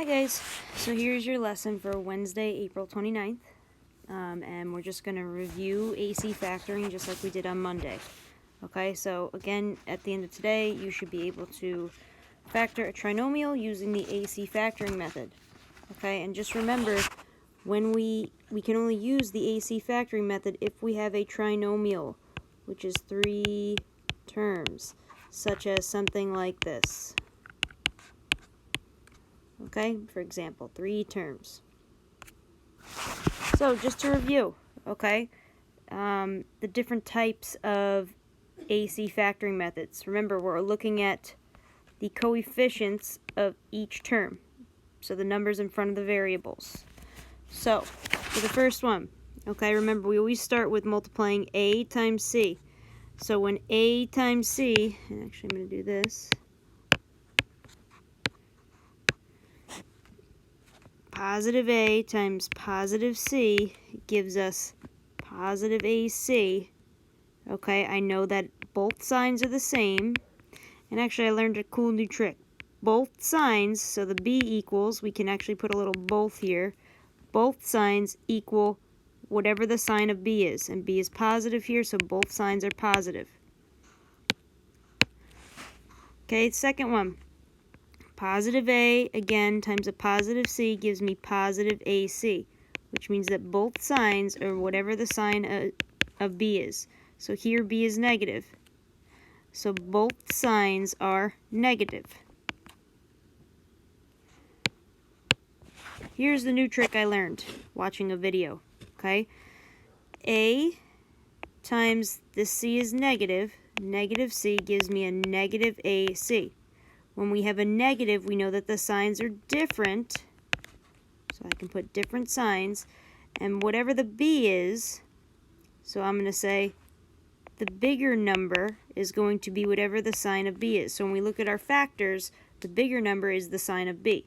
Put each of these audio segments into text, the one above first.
Hi guys, so here's your lesson for Wednesday, April 29th, and we're just going to review AC factoring just like we did on Monday. Okay, so again, at the end of today, you should be able to factor a trinomial using the AC factoring method. Okay, and just remember, when we can only use the AC factoring method if we have a trinomial, which is 3 terms, such as something like this. Okay, for example, 3 terms. So just to review, okay, the different types of AC factoring methods. Remember, we're looking at the coefficients of each term, so the numbers in front of the variables. So for the first one, okay, remember we always start with multiplying A times C. So when A times C, and actually I'm going to do this, positive A times positive C gives us positive AC. Okay, I know that both signs are the same. And actually I learned a cool new trick. Both signs, so the B equals, we can actually put a little both here. Both signs equal whatever the sign of B is. And B is positive here, so both signs are positive. Okay, second one. Positive A, again, times a positive C gives me positive AC, which means that both signs are whatever the sign of B is. So here B is negative. So both signs are negative. Here's the new trick I learned watching a video. Okay? A times the C is negative. Negative C gives me a negative AC. When we have a negative, we know that the signs are different. So I can put different signs. And whatever the B is, so I'm going to say the bigger number is going to be whatever the sign of B is. So when we look at our factors, the bigger number is the sign of B.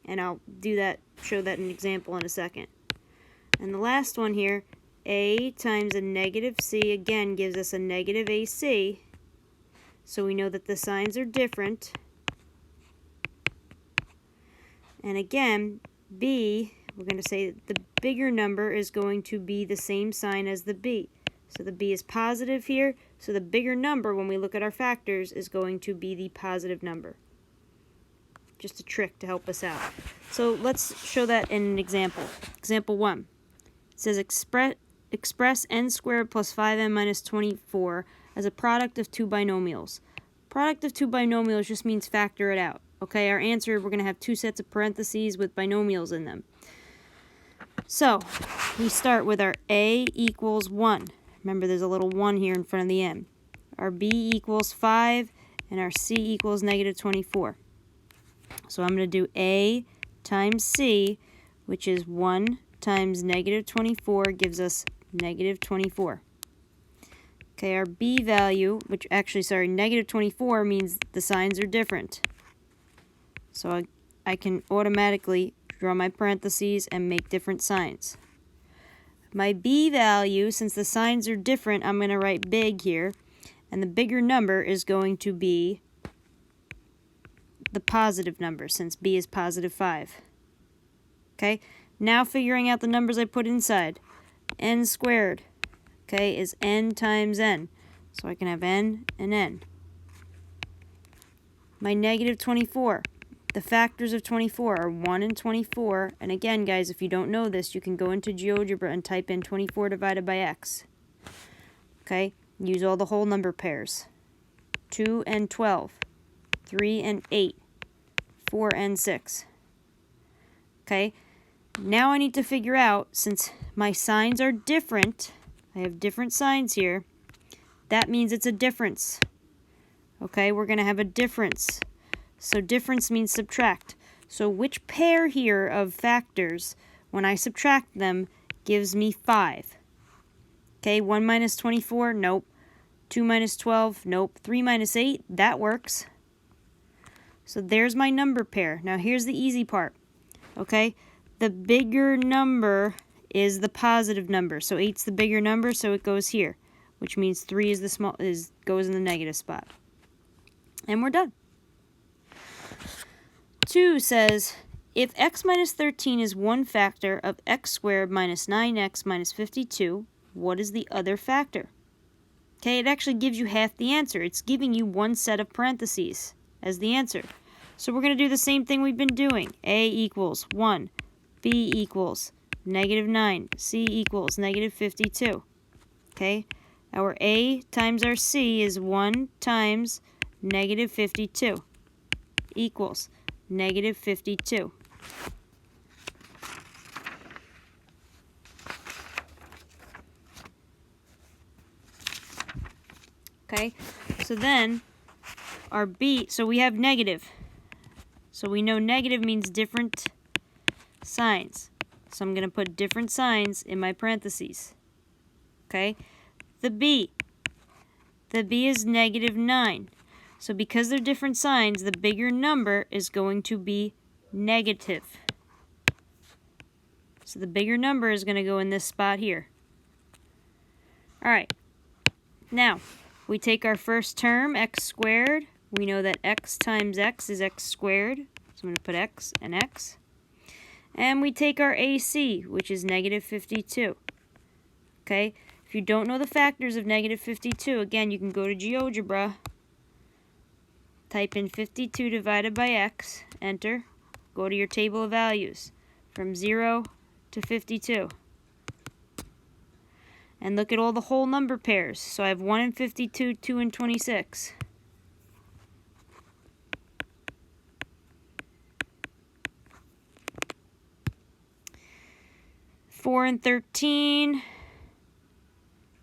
And I'll do that, show that in an example in a second. And the last one here, A times a negative C, again gives us a negative AC. So we know that the signs are different. And again, B, we're going to say that the bigger number is going to be the same sign as the B. So the B is positive here, so the bigger number when we look at our factors is going to be the positive number. Just a trick to help us out. So let's show that in an example. Example 1. It says express n squared plus 5n minus 24 as a product of 2 binomials. Product of 2 binomials just means factor it out. Okay, our answer, we're going to have 2 sets of parentheses with binomials in them. So we start with our A equals 1. Remember, there's a little 1 here in front of the n. Our B equals 5, and our C equals negative 24. So I'm going to do A times C, which is 1 times negative 24, gives us negative 24. Okay, our B value, which actually, sorry, negative 24 means the signs are different. So I can automatically draw my parentheses and make different signs. My B value, since the signs are different, I'm going to write big here. And the bigger number is going to be the positive number, since B is positive 5. Okay, now figuring out the numbers I put inside. N squared, okay, is n times n. So I can have n and n. My negative 24. The factors of 24 are 1 and 24. And again, guys, if you don't know this, you can go into GeoGebra and type in 24 divided by x. Okay, use all the whole number pairs. 2 and 12. 3 and 8. 4 and 6. Okay, now I need to figure out, since my signs are different, I have different signs here, that means it's a difference. Okay, we're going to have a difference. So difference means subtract. So which pair here of factors, when I subtract them, gives me 5? Okay, 1 minus 24, nope. 2 minus 12, nope. 3 minus 8, that works. So there's my number pair. Now here's the easy part. Okay, the bigger number is the positive number. So 8's the bigger number, so it goes here, which means 3 is the goes in the negative spot. And we're done. 2 says if x minus 13 is one factor of x squared minus 9x minus 52, what is the other factor? Okay, it actually gives you half the answer. It's giving you one set of parentheses as the answer. So we're going to do the same thing we've been doing. A equals 1, B equals negative 9, C equals negative 52. Okay, our A times our C is 1 times negative 52 equals negative 52. Okay, so then our B, so we have negative. So we know negative means different signs. So I'm going to put different signs in my parentheses. Okay, the B is negative 9. So because they're different signs, the bigger number is going to be negative. So the bigger number is going to go in this spot here. All right, now we take our first term, x squared. We know that x times x is x squared. So I'm going to put x and x. And we take our AC, which is negative 52. Okay, if you don't know the factors of negative 52, again, you can go to GeoGebra. Type in 52 divided by x, enter. Go to your table of values from 0 to 52. And look at all the whole number pairs. So I have 1 and 52, 2 and 26. 4 and 13,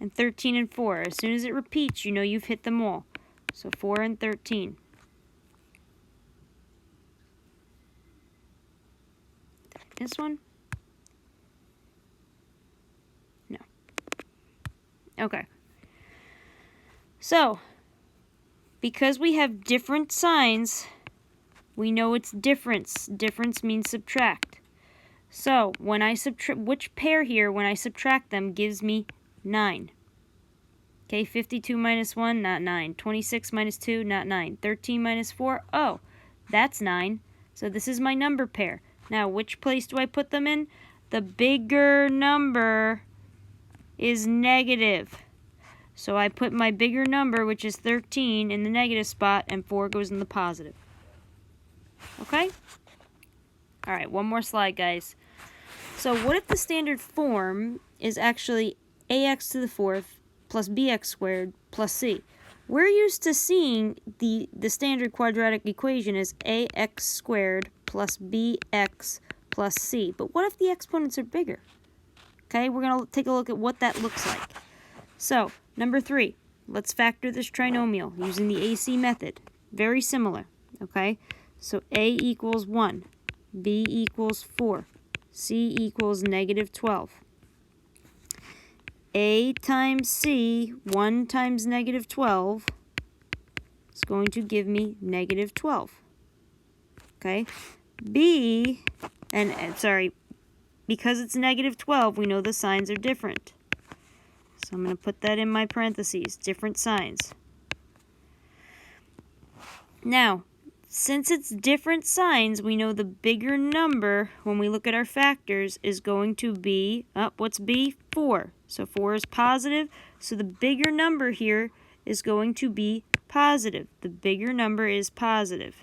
and 13 and 4. As soon as it repeats, you know you've hit them all. So 4 and 13. This one? No. Okay. So, because we have different signs, we know it's difference. Difference means subtract. So, when I subtract, which pair here, when I subtract them, gives me 9. Okay, 52 minus 1, not 9. 26 minus 2, not 9. 13 minus 4, oh, that's 9. So this is my number pair. Now, which place do I put them in? The bigger number is negative. So I put my bigger number, which is 13, in the negative spot, and 4 goes in the positive. Okay? All right, one more slide, guys. So what if the standard form is actually ax to the fourth plus bx squared plus c? We're used to seeing the standard quadratic equation as ax squared plus bx plus c. But what if the exponents are bigger? Okay, we're going to take a look at what that looks like. So, number 3, let's factor this trinomial using the AC method. Very similar, okay? So a equals 1, b equals 4, c equals negative 12. A times c, 1 times negative 12, is going to give me negative 12. Okay? B, because it's negative 12, we know the signs are different. So I'm going to put that in my parentheses, different signs. Now, since it's different signs, we know the bigger number, when we look at our factors, is going to be, what's B? 4. So 4 is positive, so the bigger number here is going to be positive. The bigger number is positive.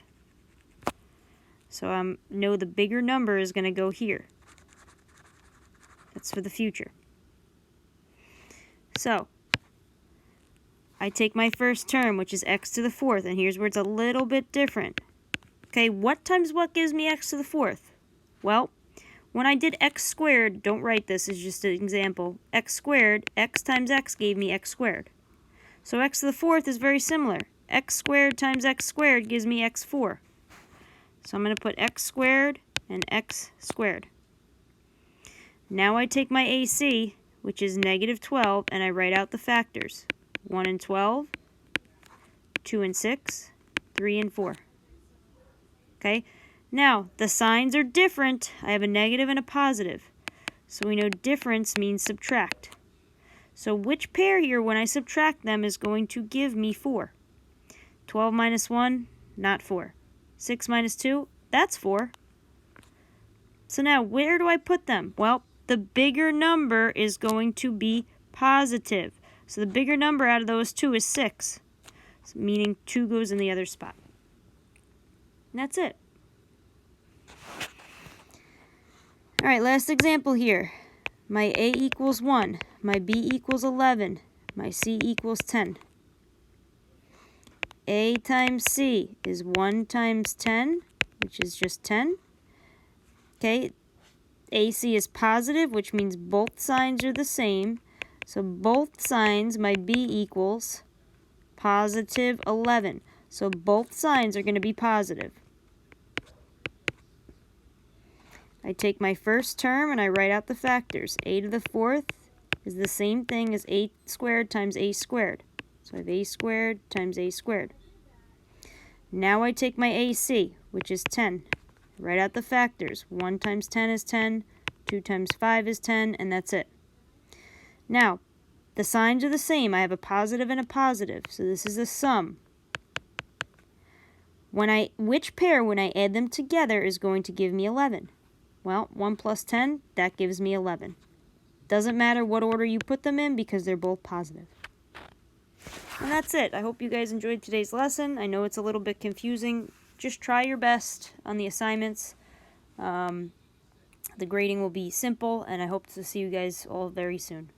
So I know the bigger number is going to go here. That's for the future. So, I take my first term, which is x to the fourth, and here's where it's a little bit different. Okay, what times what gives me x to the fourth? Well, when I did x squared, don't write this as just an example, x squared, x times x gave me x squared. So x to the fourth is very similar. X squared times x squared gives me x4. So I'm going to put x squared and x squared. Now I take my AC, which is negative 12, and I write out the factors. 1 and 12, 2 and 6, 3 and 4. Okay? Now, the signs are different. I have a negative and a positive. So we know difference means subtract. So which pair here, when I subtract them, is going to give me 4? 12 minus 1, not 4. 6 minus 2, that's 4. So now, where do I put them? Well, the bigger number is going to be positive. So the bigger number out of those two is 6, meaning 2 goes in the other spot. And that's it. All right, last example here. My A equals 1, my B equals 11, my C equals 10. A times C is 1 times 10, which is just 10. Okay, AC is positive, which means both signs are the same. So both signs, my B equals positive 11. So both signs are going to be positive. I take my first term and I write out the factors. A to the 4th is the same thing as a squared times a squared. So I have a squared times a squared. Now I take my AC, which is 10. Write out the factors. 1 times 10 is 10, 2 times 5 is 10, and that's it. Now, the signs are the same. I have a positive and a positive, so this is a sum. Which pair, when I add them together, is going to give me 11? Well, 1 plus 10, that gives me 11. Doesn't matter what order you put them in because they're both positive. And that's it. I hope you guys enjoyed today's lesson. I know it's a little bit confusing. Just try your best on the assignments. The grading will be simple, and I hope to see you guys all very soon.